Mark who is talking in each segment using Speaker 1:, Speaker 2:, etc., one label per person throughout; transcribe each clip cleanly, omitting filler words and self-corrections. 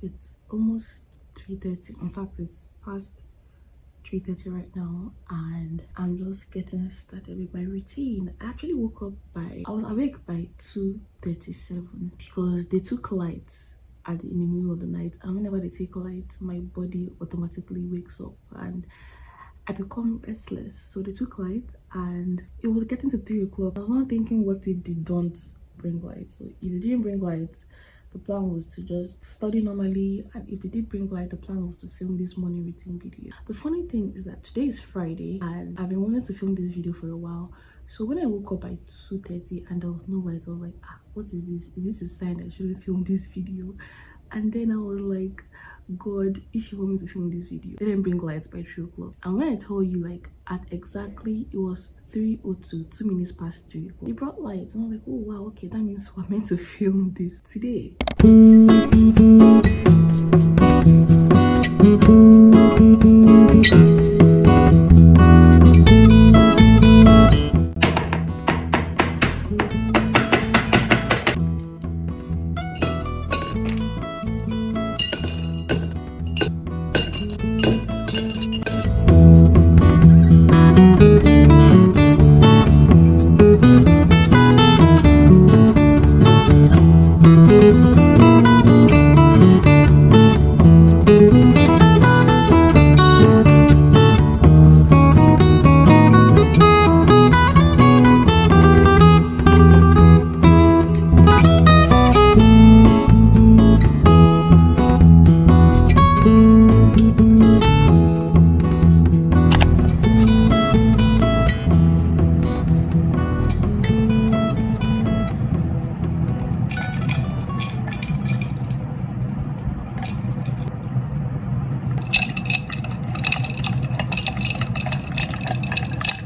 Speaker 1: It's almost 3:30. In fact, it's past 3:30 right now, and I'm just getting started with my routine. I actually woke up I was awake by 2:37 because they took lights in the middle of the night, and whenever they take light, my body automatically wakes up and I become restless. So they took light and it was getting to 3 o'clock. I was not thinking, what if they don't bring light? So if they didn't bring light, the plan was to just study normally, and if they did bring light, the plan was to film this morning routine video. The funny thing is that today is Friday and I've been wanting to film this video for a while. So when I woke up by 2:30 and there was no light, I was like, what is this? Is this a sign I shouldn't film this video? And then I was like, God, if you want me to film this video, they didn't bring lights by 3 o'clock. And when I told you, like, at exactly, it was 3:02, 2 minutes past 3 o'clock, they brought lights, and I was like, oh wow, okay, that means we're meant to film this today.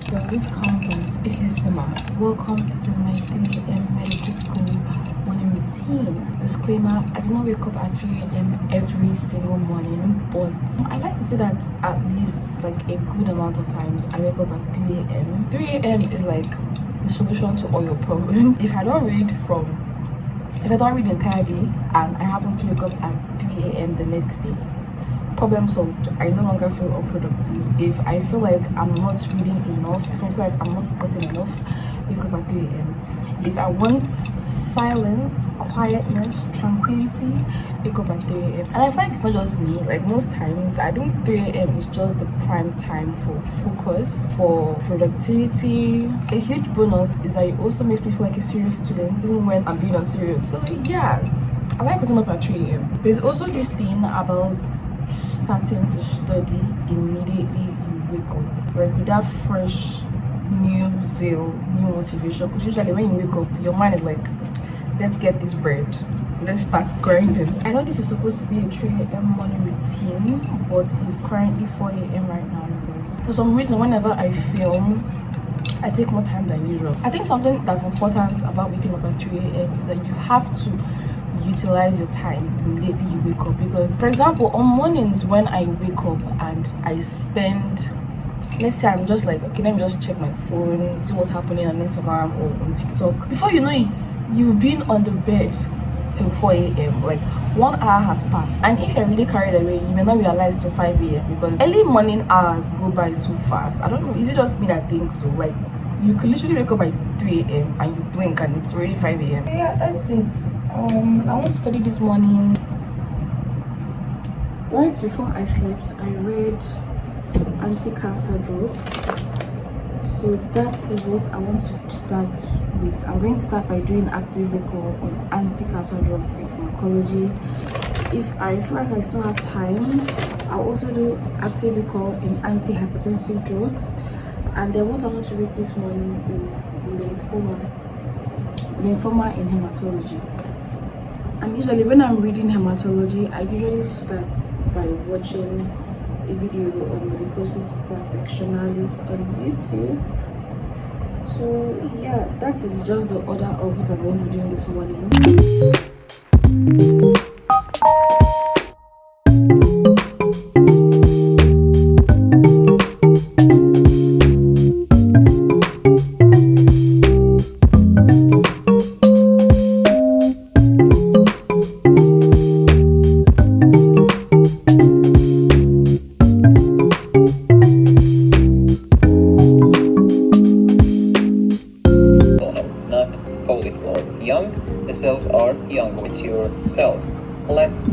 Speaker 1: Does this count as ASMR? Welcome to my 3 a.m. medical school morning routine. Disclaimer, I do not wake up at 3 a.m. every single morning, but I like to say that at least like a good amount of times I wake up at 3 a.m. 3 a.m. is like the solution to all your problems. If I don't read the entire day and I happen to wake up at 3 a.m. the next day, problem solved. I no longer feel unproductive. If I feel like I'm not reading enough, if I feel like I'm not focusing enough, wake up at 3 a.m. If I want silence, quietness, tranquility, wake up at 3 a.m. And I feel like it's not just me. Like most times, I think 3 a.m. is just the prime time for focus, for productivity. A huge bonus is that it also makes me feel like a serious student, even when I'm being unserious. So yeah, I like waking up at 3 a.m. There's also this thing about starting to study immediately you wake up, like with that fresh new zeal, new motivation, because usually when you wake up your mind is like, let's get this bread, let's start grinding. I know this is supposed to be a 3 a.m. morning routine, but it is currently 4 a.m. right now because for some reason whenever I film I take more time than usual. I think something that's important about waking up at 3 a.m. is that you have to utilize your time immediately you wake up, because for example on mornings when I wake up and I spend let's say I'm just like, okay, let me just check my phone, see what's happening on Instagram or on TikTok. Before you know it, you've been on the bed till 4 a.m. Like 1 hour has passed, and if you're really carried away, you may not realize till 5 a.m. because early morning hours go by so fast. I don't know, is it just me that thinks so? Like, you could literally wake up by 3 a.m. and you blink and it's already 5 a.m. Yeah, that's it. I want to study this morning. Right before I slept, I read anti-cancer drugs. So that is what I want to start with. I'm going to start by doing active recall on anti-cancer drugs in pharmacology. If I feel like I still have time, I'll also do active recall in antihypertensive drugs. And then what I want to read this morning is lymphoma in hematology. And usually when I'm reading hematology, I usually start by watching a video on medicosis perfectionalis on YouTube. So yeah, that is just the order of what I'm going to be doing this morning.
Speaker 2: Young, the cells are young, mature cells. Less.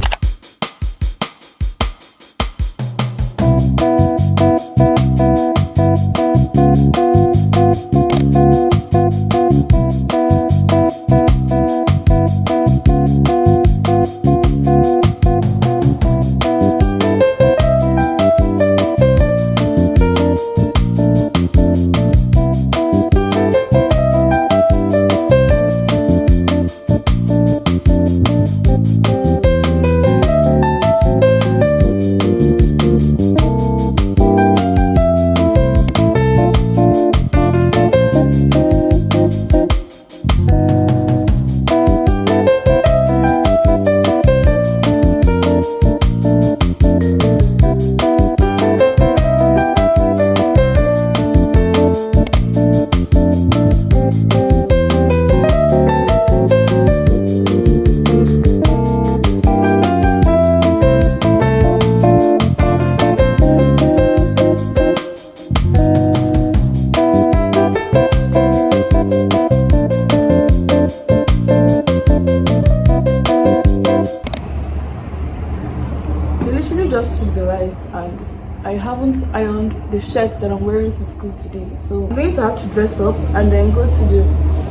Speaker 1: Just took the light and I haven't ironed the shirt that I'm wearing to school today, so I'm going to have to dress up and then go to the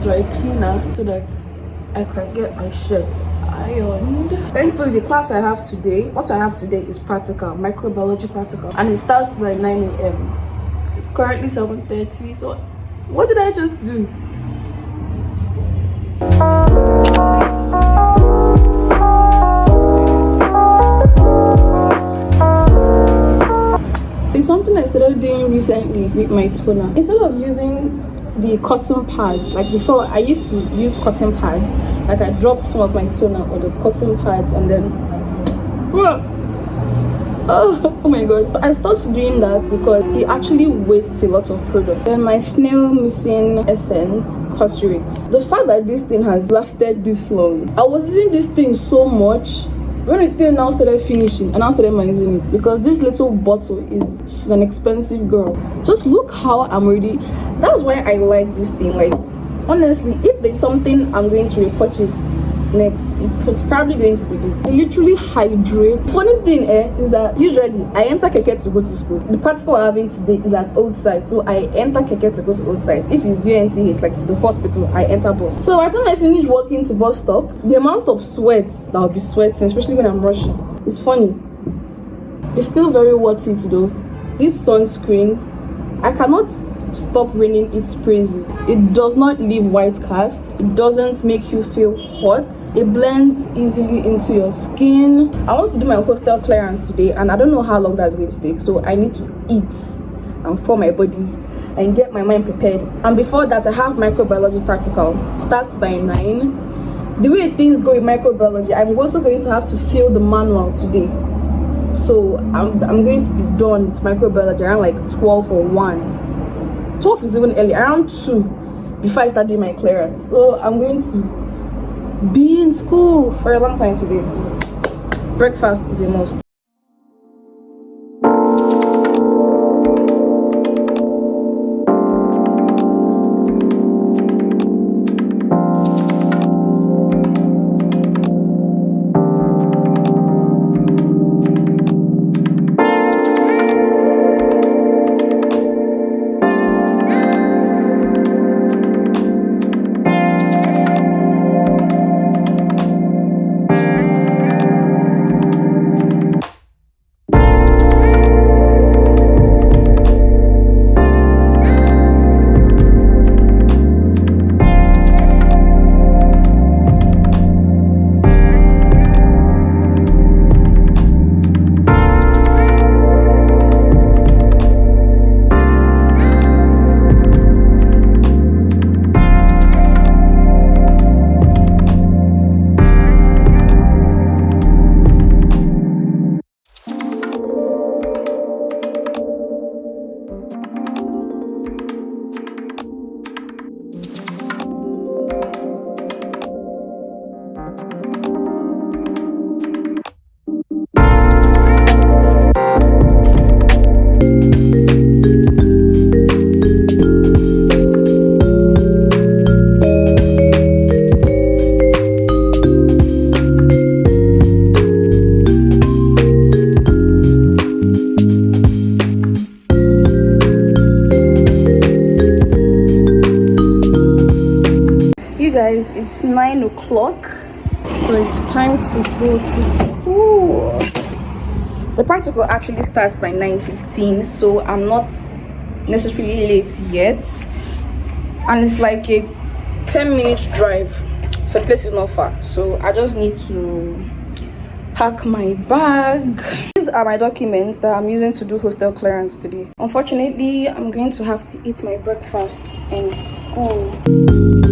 Speaker 1: dry cleaner so that I can get my shirt ironed. Thankfully, the class I have today, what I have today is practical, microbiology practical, and it starts by 9 a.m. It's currently 7:30, so what did I just do? It's something I started doing recently with my toner. Instead of using the cotton pads, like before I used to use cotton pads, like I drop some of my toner on the cotton pads and then oh my god, I stopped doing that because it actually wastes a lot of product. Then my snail missing essence cosrx. The fact that this thing has lasted this long, I was using this thing so much. When the thing now started finishing and I started using it, because this little bottle she's an expensive girl. Just look how I'm already. That's why I like this thing. Like, honestly, if there's something I'm going to repurchase next, it's probably going to be this. It literally hydrates. Funny thing is that usually I enter keke to go to school. The practical I'm having today is at Old Site, so I enter keke to go to Old Site. If it's UNTH, like the hospital, I enter bus. So by the time I finish walking to bus stop, the amount of sweat that I'll be sweating, especially when I'm rushing, it's funny. It's still very worth it though. This sunscreen, I cannot stop ringing its praises. It does not leave white cast. It doesn't make you feel hot. It blends easily into your skin. I want to do my hostel clearance today and I don't know how long that's going to take, so I need to eat and for my body and get my mind prepared. And before that, I have microbiology practical. Starts by 9. The way things go with microbiology, I'm also going to have to fill the manual today. So I'm going to be done with microbiology around like 12 or 1. 12 is even early, around 2 before I start doing my clearance. So I'm going to be in school for a long time today. So breakfast is a must. Guys, it's 9 o'clock, so it's time to go to school. The practical actually starts by 9:15, so I'm not necessarily late yet, and it's like a 10-minute drive, so the place is not far. So I just need to pack my bag. These are my documents that I'm using to do hostel clearance today. Unfortunately, I'm going to have to eat my breakfast in school.